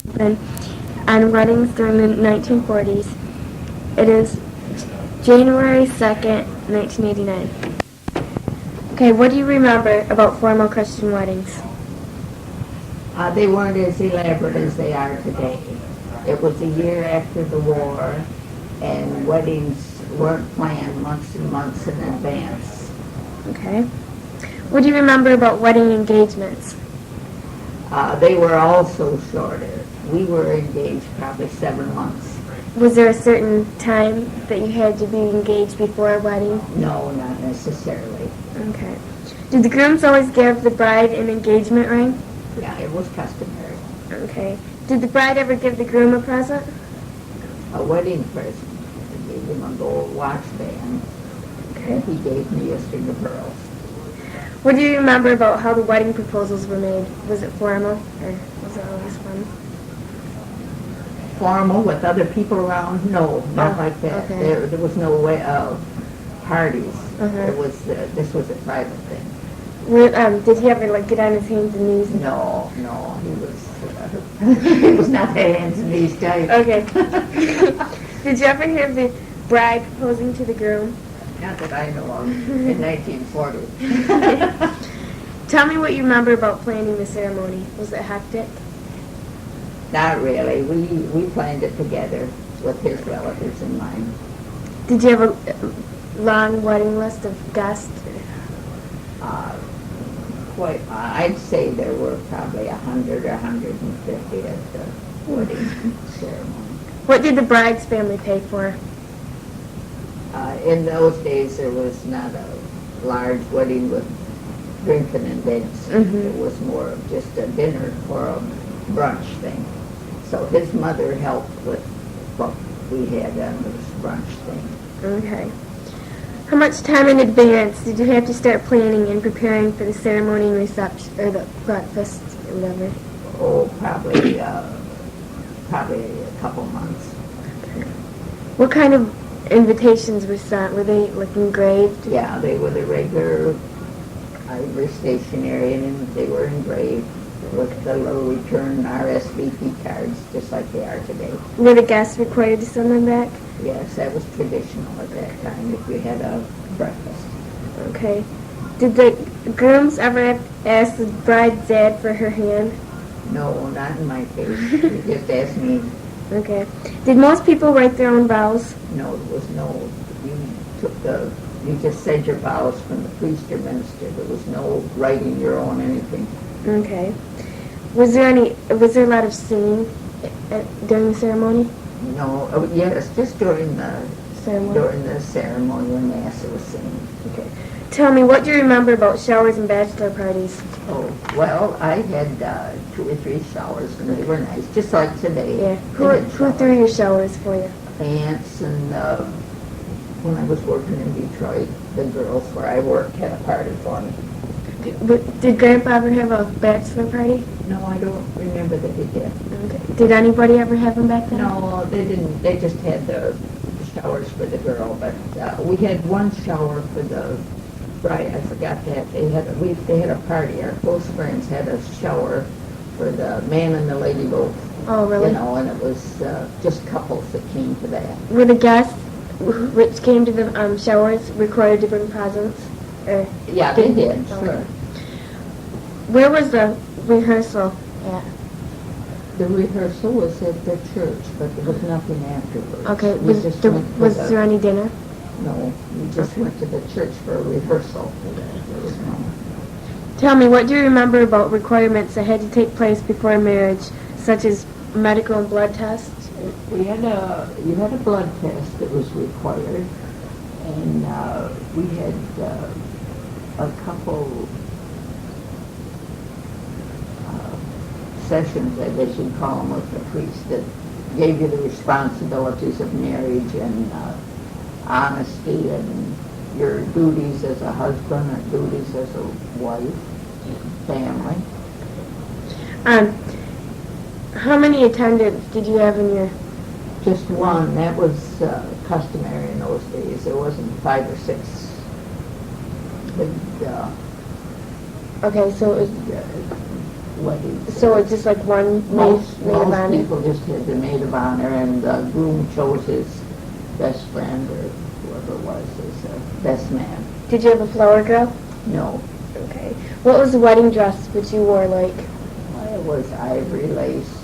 Conklin on weddings during the 1940s. It is January 2nd, 1989. Okay, what do you remember about formal Christian weddings? They weren't as elaborate as they are today. It was a year after the war, and weddings weren't planned months and months in advance. Okay. What do you remember about wedding engagements? They were also shorter. We were engaged probably 7 months. Was there a certain time that you had to be engaged before a wedding? No, not necessarily. Okay. Did the grooms always give the bride an engagement ring? Yeah, it was customary. Okay. Did the bride ever give the groom a present? A wedding present. I gave him a gold watch band, and he gave me a string of pearls. What do you remember about how the wedding proposals were made? Was it formal or was it always fun? Formal with other people around? No, not like that. Okay. There was no way of parties. Uh-huh. This was a private thing. Did he ever get on his hands and knees? No, he was not the hands and knees type. Okay. Did you ever hear the bride proposing to the groom? Not that I know of. In 1940. Tell me what you remember about planning the ceremony. Was it hectic? Not really. We planned it together with his relatives in mind. Did you have a long wedding list of guests? I'd say there were probably 100 or 150 at the wedding ceremony. What did the bride's family pay for? In those days, there was not a large wedding with drinking and dancing. Mm-hmm. It was more of just a dinner or a brunch thing. So his mother helped with what we had on this brunch thing. Okay. How much time in advance did you have to start planning and preparing for the ceremony and reception, or the breakfast, or whatever? Oh, probably a couple months. What kind of invitations were sent? Were they engraved? Yeah, they were the regular ivory stationery, and they were engraved with the little return RSVP cards, just like they are today. Were the guests required to send them back? Yes, that was traditional at that time if we had a breakfast. Okay. Did the grooms ever ask the bride's dad for her hand? No, not in my case. He just asked me. Okay. Did most people write their own vows? No, there was no. You just said your vows from the priest or minister. There was no writing your own anything. Okay. Was there a lot of singing during the ceremony? No, yes, just during the Ceremony. ceremony when Mass was singing. Okay. Tell me, what do you remember about showers and bachelor parties? Oh, well, I had 2 or 3 showers, and they were nice, just like today. Yeah. Who threw your showers for you? Aunts, and when I was working in Detroit, the girls where I worked had a party for me. Did Grandpa ever have a bachelor party? No, I don't remember that he did. Okay. Did anybody ever have them back then? No, they didn't. They just had the showers for the girl, but we had one shower for the bride. I forgot that. They had a party. Our close friends had a shower for the man and the lady both. Oh, really? And it was just couples that came to that. Were the guests which came to the showers required to bring presents? Yeah, they did. Sure. Where was the rehearsal at? The rehearsal was at the church, but there was nothing afterwards. Okay. Was there any dinner? No, we just went to the church for a rehearsal. There was no. Tell me, what do you remember about requirements that had to take place before marriage, such as medical and blood tests? You had a blood test that was required, and we had a couple sessions, I guess you'd call them, with the priest that gave you the responsibilities of marriage and honesty and your duties as a husband and duties as a wife, family. How many attendants did you have in your... Just one. That was customary in those days. There wasn't 5 or 6 big Okay, so it was weddings. So it's just like one Most maid of honor? people just had the maid of honor, and the groom chose his best friend or whoever it was as best man. Did you have a flower girl? No, Okay. What was the wedding dress which you wore like? it was ivory lace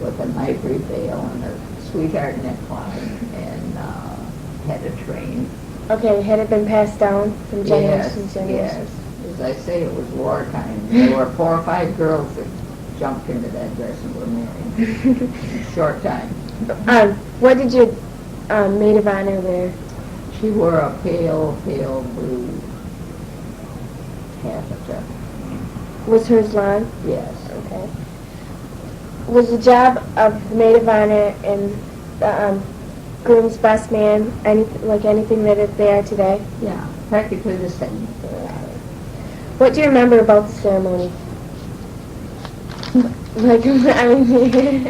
with an ivory veil and a sweetheart neckline, and had a train. Okay, had it been passed down from generation to generation? Yes. As I say, it was wartime. There were 4 or 5 girls that jumped into that dress and were married in a short time. What did your maid of honor wear? She wore a pale, pale blue taffeta. Was hers long? Yes. Okay. Was the job of the maid of honor and the groom's best man anything that they are today? Yeah, practically the same. What do you remember about the ceremony? Like, I mean,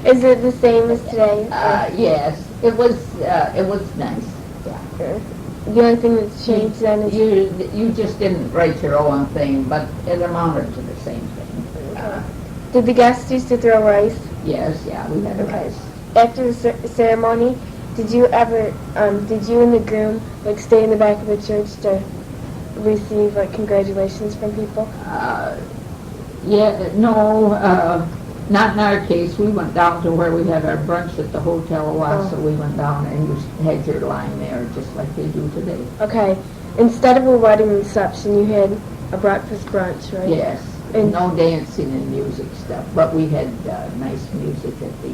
is it the same as today? Yes, it was nice. Yeah. The only thing that's changed then is... You just didn't write your own thing, but it amounted to the same thing. Did the guests used to throw rice? Yes, yeah, we had rice. After the ceremony, did you and the groom stay in the back of the church to receive congratulations from people? Not in our case. We went down to where we had our brunch at the hotel a while, so we went down and you had your line there just like they do today. Okay. Instead of a wedding reception, you had a breakfast brunch, right? Yes. And no dancing and music stuff, but we had nice music at the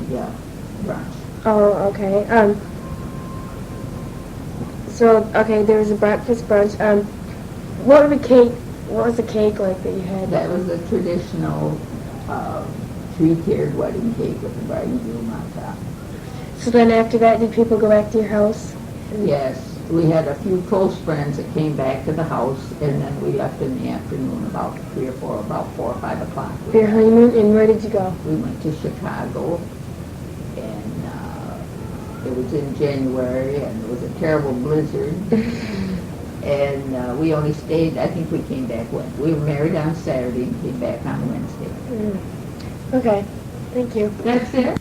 brunch. Oh, okay. There was a breakfast brunch. What was the cake like that you had? That was a traditional 3-tiered wedding cake with the bride and groom on top. So then after that, did people go back to your house? Yes. We had a few close friends that came back to the house, and then we left in the afternoon about 4 or 5 o'clock. For your honeymoon, and where did you go? We went to Chicago, and it was in January, and it was a terrible blizzard. And we only stayed, I think we came back we were married on Saturday and came back on Wednesday. Okay, thank you. That's it.